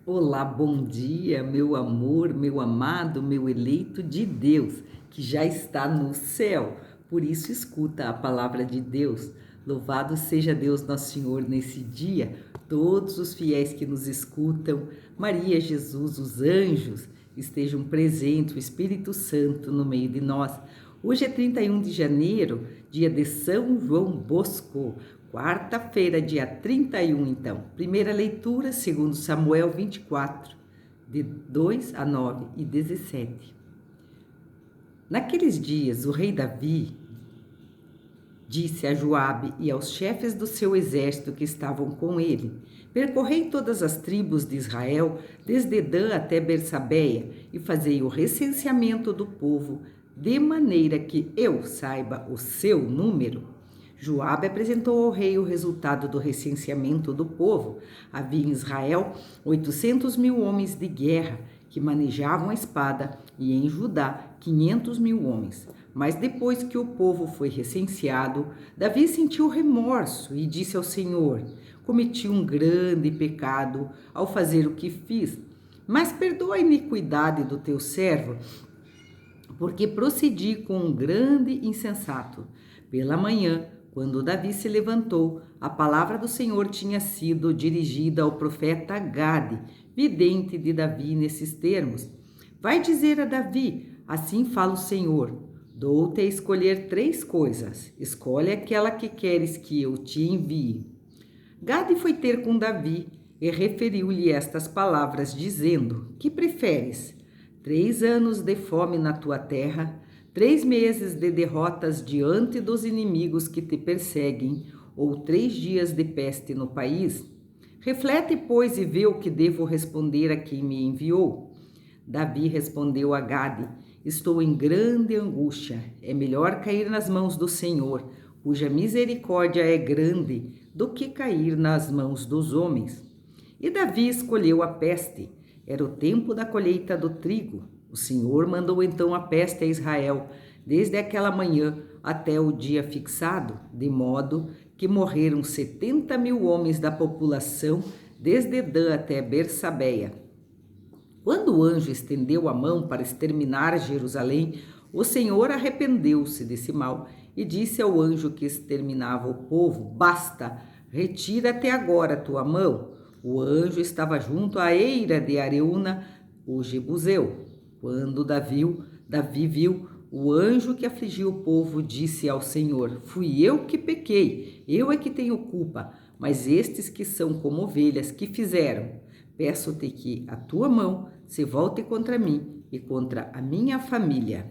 Olá, bom dia, meu amor, meu amado, meu eleito de Deus, que já está no céu. Por isso, escuta a palavra de Deus. Louvado seja Deus, nosso Senhor, nesse dia. Todos os fiéis que nos escutam, Maria, Jesus, os anjos, estejam presentes, o Espírito Santo no meio de nós. Hoje é 31 de janeiro, dia de São João Bosco. Quarta-feira, dia 31, então. Primeira leitura, segundo Samuel 24, de 2 a 9 e 17. Naqueles dias, o rei Davi disse a Joabe e aos chefes do seu exército que estavam com ele: percorrei todas as tribos de Israel, desde Dan até Bersabeia, e fazei o recenseamento do povo, de maneira que eu saiba o seu número. Joabe apresentou ao rei o resultado do recenseamento do povo. Havia em Israel 800.000 homens de guerra que manejavam a espada, e em Judá 500.000 homens. Mas depois que o povo foi recenseado, Davi sentiu remorso e disse ao Senhor: cometi um grande pecado ao fazer o que fiz, mas perdoa a iniquidade do teu servo, porque procedi com um grande insensato. Pela manhã, quando Davi se levantou, a palavra do Senhor tinha sido dirigida ao profeta Gade, vidente de Davi, nesses termos: vai dizer a Davi: assim fala o Senhor, dou-te a escolher 3 coisas, escolhe aquela que queres que eu te envie. Gade foi ter com Davi e referiu-lhe estas palavras, dizendo: que preferes? 3 anos de fome na tua terra, 3 meses de derrotas diante dos inimigos que te perseguem, ou 3 dias de peste no país? Reflete, pois, e vê o que devo responder a quem me enviou. Davi respondeu a Gade: estou em grande angústia. É melhor cair nas mãos do Senhor, cuja misericórdia é grande, do que cair nas mãos dos homens. E Davi escolheu a peste. Era o tempo da colheita do trigo. O Senhor mandou então a peste a Israel, desde aquela manhã até o dia fixado, de modo que morreram 70.000 homens da população, desde Dan até Bersabeia. Quando o anjo estendeu a mão para exterminar Jerusalém, o Senhor arrependeu-se desse mal e disse ao anjo que exterminava o povo: basta, retira até agora a tua mão. O anjo estava junto à eira de Areúna, o Jebuseu. Quando Davi viu o anjo que afligiu o povo, disse ao Senhor: fui eu que pequei, eu é que tenho culpa, mas estes que são como ovelhas, que fizeram? Peço-te que a tua mão se volte contra mim e contra a minha família.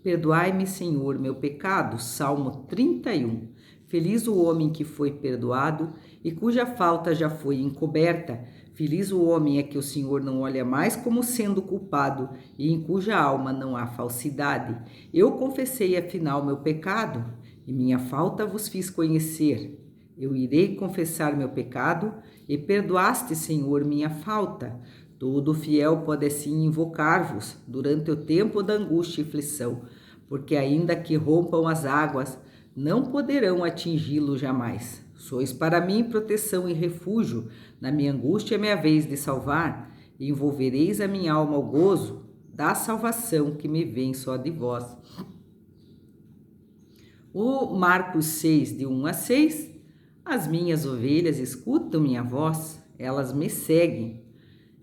Perdoai-me, Senhor, meu pecado. Salmo 31. Feliz o homem que foi perdoado e cuja falta já foi encoberta. Feliz o homem a que o Senhor não olha mais como sendo culpado e em cuja alma não há falsidade. Eu confessei afinal meu pecado e minha falta vos fiz conhecer. Eu irei confessar meu pecado e perdoaste, Senhor, minha falta. Todo fiel pode assim invocar-vos durante o tempo da angústia e aflição, porque ainda que rompam as águas, não poderão atingi-lo jamais. Sois para mim proteção e refúgio, na minha angústia é minha vez de salvar, e envolvereis a minha alma ao gozo da salvação que me vem só de vós. O Marcos 6, de 1 a 6, as minhas ovelhas escutam minha voz, elas me seguem.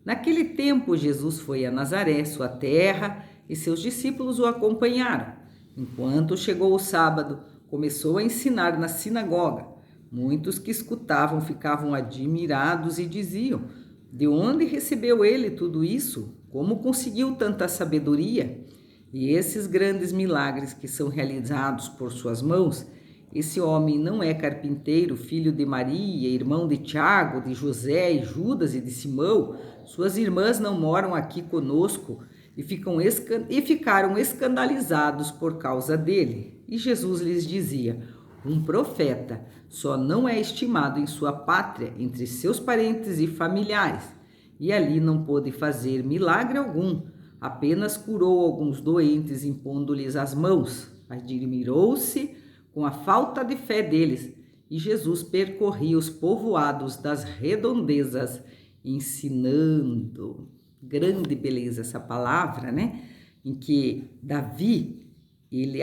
Naquele tempo, Jesus foi a Nazaré, sua terra, e seus discípulos o acompanharam. Enquanto chegou o sábado, começou a ensinar na sinagoga. Muitos que escutavam ficavam admirados e diziam: de onde recebeu ele tudo isso? Como conseguiu tanta sabedoria? E esses grandes milagres que são realizados por suas mãos, esse homem não é carpinteiro, filho de Maria, irmão de Tiago, de José e Judas e de Simão? Suas irmãs não moram aqui conosco? E ficaram escandalizados por causa dele. E Jesus lhes dizia: um profeta só não é estimado em sua pátria, entre seus parentes e familiares. E ali não pôde fazer milagre algum, apenas curou alguns doentes impondo-lhes as mãos. Admirou-se com a falta de fé deles, e Jesus percorria os povoados das redondezas ensinando. Grande beleza essa palavra, né? Em que Davi, ele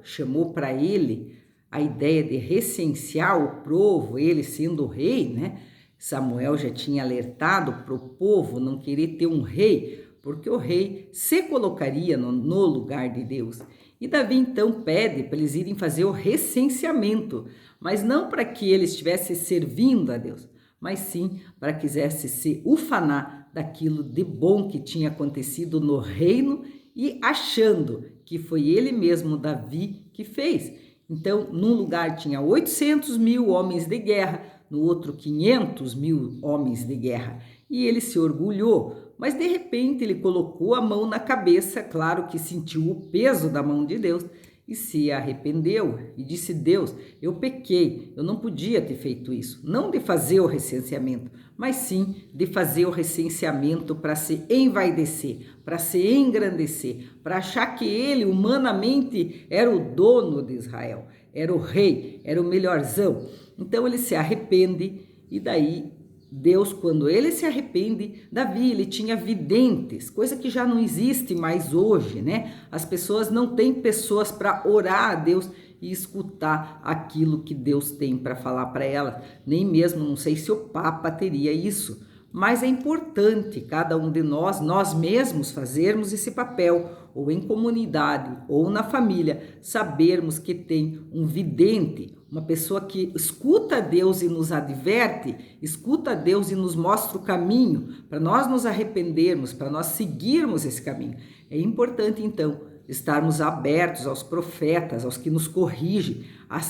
chamou para ele a ideia de recensear o povo, ele sendo o rei, né? Samuel já tinha alertado para o povo não querer ter um rei, porque o rei se colocaria no lugar de Deus. E Davi então pede para eles irem fazer o recenseamento, mas não para que eles estivessem servindo a Deus, mas sim para que quisesse se ufanar daquilo de bom que tinha acontecido no reino e achando que foi ele mesmo, Davi, que fez. Então, num lugar tinha 800.000 homens de guerra, no outro 500.000 homens de guerra. E ele se orgulhou, mas de repente ele colocou a mão na cabeça, claro que sentiu o peso da mão de Deus, e se arrependeu e disse: Deus, eu pequei, eu não podia ter feito isso, não de fazer o recenseamento, mas sim de fazer o recenseamento para se envaidecer, para se engrandecer, para achar que ele humanamente era o dono de Israel, era o rei, era o melhorzão. Então ele se arrepende e daí Deus, quando ele se arrepende, Davi, ele tinha videntes, coisa que já não existe mais hoje, né? As pessoas não têm pessoas para orar a Deus e escutar aquilo que Deus tem para falar para elas. Nem mesmo, não sei se o Papa teria isso, mas é importante cada um de nós mesmos fazermos esse papel, ou em comunidade, ou na família, sabermos que tem um vidente, uma pessoa que escuta Deus e nos adverte, escuta Deus e nos mostra o caminho, para nós nos arrependermos, para nós seguirmos esse caminho. É importante, então, estarmos abertos aos profetas, aos que nos corrigem,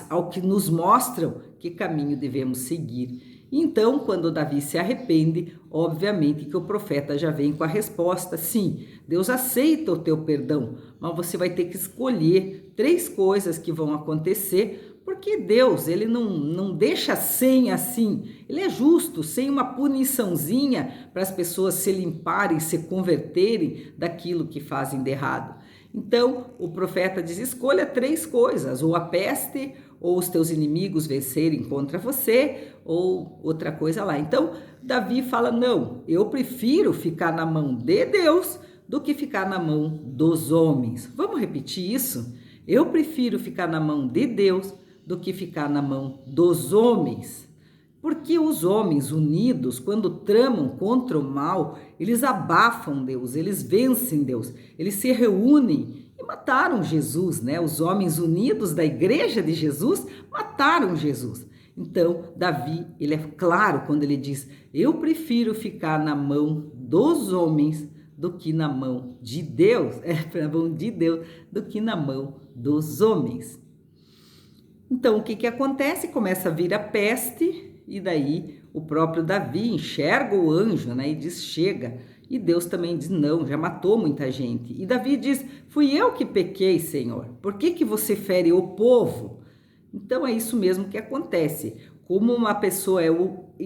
ao que nos mostram que caminho devemos seguir. Então, quando Davi se arrepende, obviamente que o profeta já vem com a resposta: sim, Deus aceita o teu perdão, mas você vai ter que escolher 3 coisas que vão acontecer, porque Deus, ele não deixa sem assim, ele é justo, sem uma puniçãozinha para as pessoas se limparem, se converterem daquilo que fazem de errado. Então, o profeta diz: escolha 3 coisas, ou a peste, ou os teus inimigos vencerem contra você, ou outra coisa lá. Então, Davi fala: não, eu prefiro ficar na mão de Deus do que ficar na mão dos homens. Vamos repetir isso? Eu prefiro ficar na mão de Deus do que ficar na mão dos homens. Porque os homens unidos, quando tramam contra o mal, eles abafam Deus, eles vencem Deus, eles se reúnem e mataram Jesus, né? Os homens unidos da igreja de Jesus mataram Jesus. Então, Davi, ele é claro quando ele diz: eu prefiro ficar na mão dos homens do que na mão de Deus, na mão de Deus do que na mão dos homens. Então, o que acontece? Começa a vir a peste, e daí o próprio Davi enxerga o anjo, né, e diz: chega. E Deus também diz: não, já matou muita gente. E Davi diz: fui eu que pequei, Senhor. Por que você fere o povo? Então é isso mesmo que acontece. Como uma pessoa é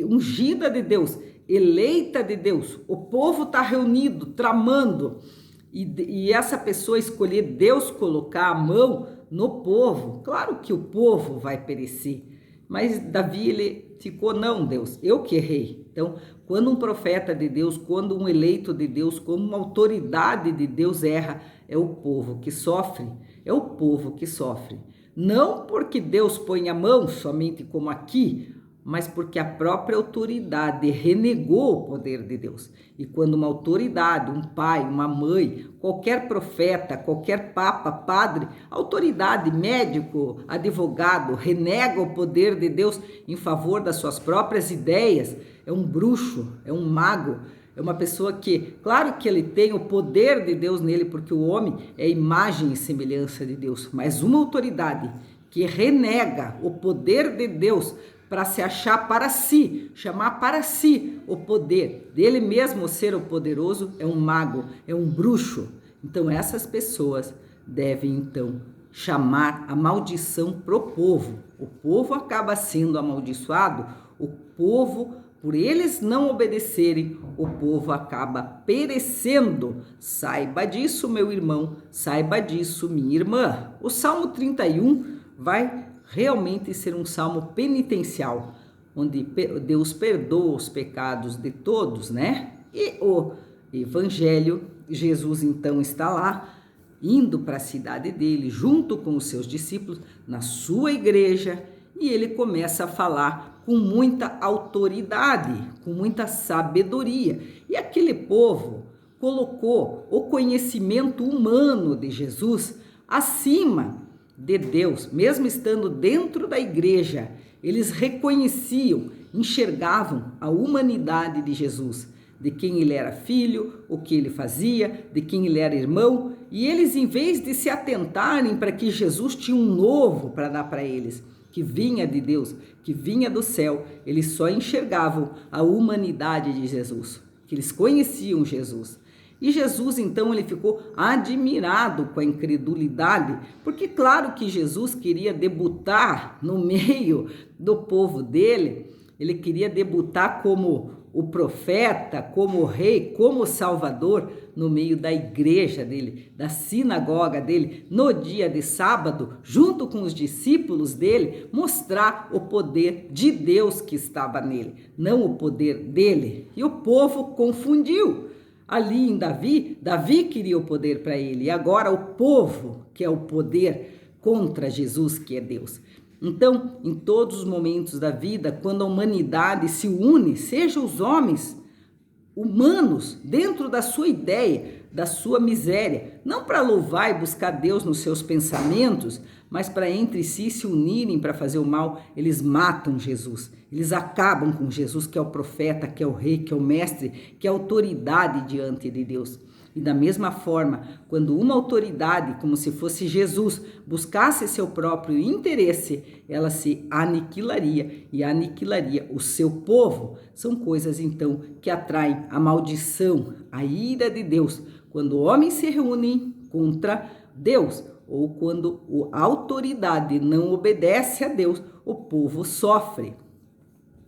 ungida de Deus, eleita de Deus, o povo está reunido, tramando, e essa pessoa escolher Deus colocar a mão no povo, claro que o povo vai perecer. Mas Davi, ele ficou: não, Deus, eu que errei. Então, quando um profeta de Deus, quando um eleito de Deus, como uma autoridade de Deus erra, é o povo que sofre, é o povo que sofre. Não porque Deus põe a mão somente como aqui, mas porque a própria autoridade renegou o poder de Deus. E quando uma autoridade, um pai, uma mãe, qualquer profeta, qualquer papa, padre, autoridade, médico, advogado, renega o poder de Deus em favor das suas próprias ideias, é um bruxo, é um mago, é uma pessoa que, claro que ele tem o poder de Deus nele, porque o homem é imagem e semelhança de Deus, mas uma autoridade que renega o poder de Deus para se achar para si, chamar para si o poder dele mesmo ser o poderoso, é um mago, é um bruxo. Então essas pessoas devem então chamar a maldição pro povo. O povo acaba sendo amaldiçoado, o povo, por eles não obedecerem, o povo acaba perecendo. Saiba disso, meu irmão, saiba disso, minha irmã. O Salmo 31 vai realmente ser um salmo penitencial. onde Deus perdoa os pecados de todos, né? E o Evangelho, Jesus então está lá, indo para a cidade dele, junto com os seus discípulos, na sua igreja, e ele começa a falar com muita autoridade, com muita sabedoria. E aquele povo colocou o conhecimento humano de Jesus acima de Deus, mesmo estando dentro da igreja. Eles reconheciam, enxergavam a humanidade de Jesus, de quem ele era filho, o que ele fazia, de quem ele era irmão, e eles, em vez de se atentarem para que Jesus tinha um novo para dar para eles, que vinha de Deus, que vinha do céu, eles só enxergavam a humanidade de Jesus, que eles conheciam Jesus. E Jesus, então, ele ficou admirado com a incredulidade, porque claro que Jesus queria debutar no meio do povo dele, ele queria debutar como o profeta, como o rei, como o salvador no meio da igreja dele, da sinagoga dele, no dia de sábado, junto com os discípulos dele, mostrar o poder de Deus que estava nele, não o poder dele. E o povo confundiu. Ali em Davi queria o poder para ele, e agora o povo quer o poder contra Jesus, que é Deus. Então, em todos os momentos da vida, quando a humanidade se une, seja os homens humanos, dentro da sua ideia, da sua miséria, não para louvar e buscar Deus nos seus pensamentos, mas para entre si se unirem para fazer o mal, eles matam Jesus, eles acabam com Jesus, que é o profeta, que é o rei, que é o mestre, que é a autoridade diante de Deus. E da mesma forma, quando uma autoridade, como se fosse Jesus, buscasse seu próprio interesse, ela se aniquilaria e aniquilaria o seu povo. São coisas, então, que atraem a maldição, a ira de Deus, quando homens se reúnem contra Deus, ou quando a autoridade não obedece a Deus, o povo sofre.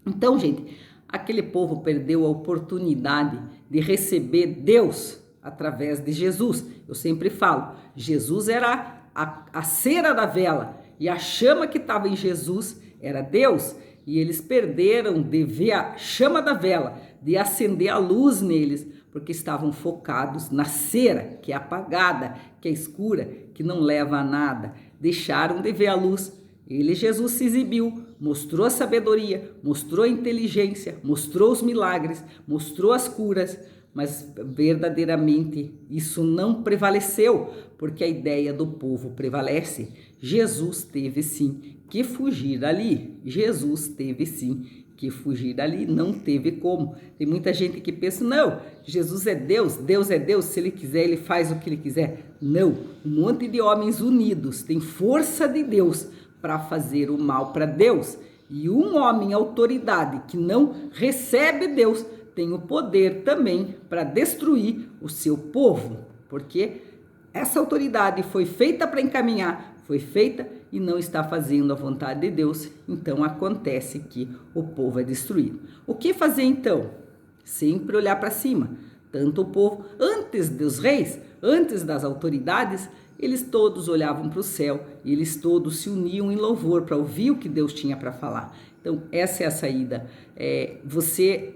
Então, gente, aquele povo perdeu a oportunidade de receber Deus através de Jesus. Eu sempre falo, Jesus era a cera da vela e a chama que estava em Jesus era Deus, e eles perderam de ver a chama da vela, de acender a luz neles, porque estavam focados na cera, que é apagada, que é escura, que não leva a nada. Deixaram de ver a luz. Ele, Jesus, se exibiu, mostrou a sabedoria, mostrou a inteligência, mostrou os milagres, mostrou as curas, mas verdadeiramente isso não prevaleceu, porque a ideia do povo prevalece. Jesus teve sim que fugir dali. Jesus teve sim que fugir dali, não teve como. Tem muita gente que pensa, não, Jesus é Deus, Deus é Deus, se ele quiser, ele faz o que ele quiser. Não, um monte de homens unidos tem força de Deus para fazer o mal para Deus. E um homem, autoridade, que não recebe Deus, tem o poder também para destruir o seu povo, porque essa autoridade foi feita para encaminhar, foi feita e não está fazendo a vontade de Deus, então acontece que o povo é destruído. O que fazer então? Sempre olhar para cima, tanto o povo, antes dos reis, antes das autoridades, eles todos olhavam para o céu e eles todos se uniam em louvor para ouvir o que Deus tinha para falar. Então essa é a saída. Você,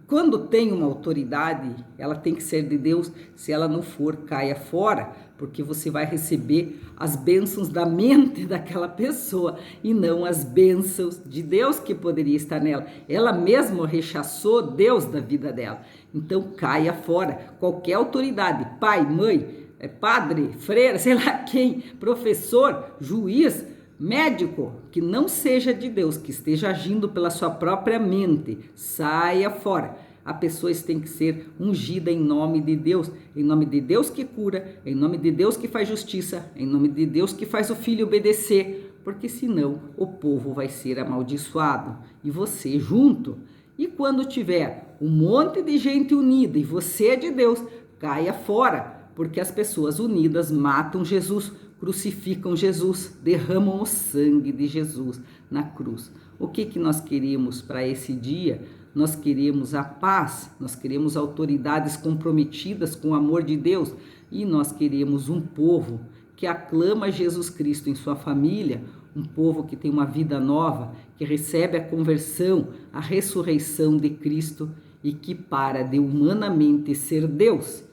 quando tem uma autoridade, ela tem que ser de Deus. Se ela não for, caia fora, porque você vai receber as bênçãos da mente daquela pessoa e não as bênçãos de Deus que poderia estar nela. Ela mesma rechaçou Deus da vida dela. Então caia fora. Qualquer autoridade, pai, mãe, padre, freira, sei lá quem, professor, juiz, médico, que não seja de Deus, que esteja agindo pela sua própria mente, saia fora. A pessoa tem que ser ungida em nome de Deus que cura, em nome de Deus que faz justiça, em nome de Deus que faz o filho obedecer, porque senão o povo vai ser amaldiçoado e você junto. E quando tiver um monte de gente unida e você é de Deus, caia fora, porque as pessoas unidas matam Jesus, crucificam Jesus, derramam o sangue de Jesus na cruz. O que nós queremos para esse dia? Nós queremos a paz, nós queremos autoridades comprometidas com o amor de Deus e nós queremos um povo que aclama Jesus Cristo em sua família, um povo que tem uma vida nova, que recebe a conversão, a ressurreição de Cristo e que para de humanamente ser Deus,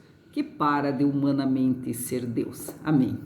Amém.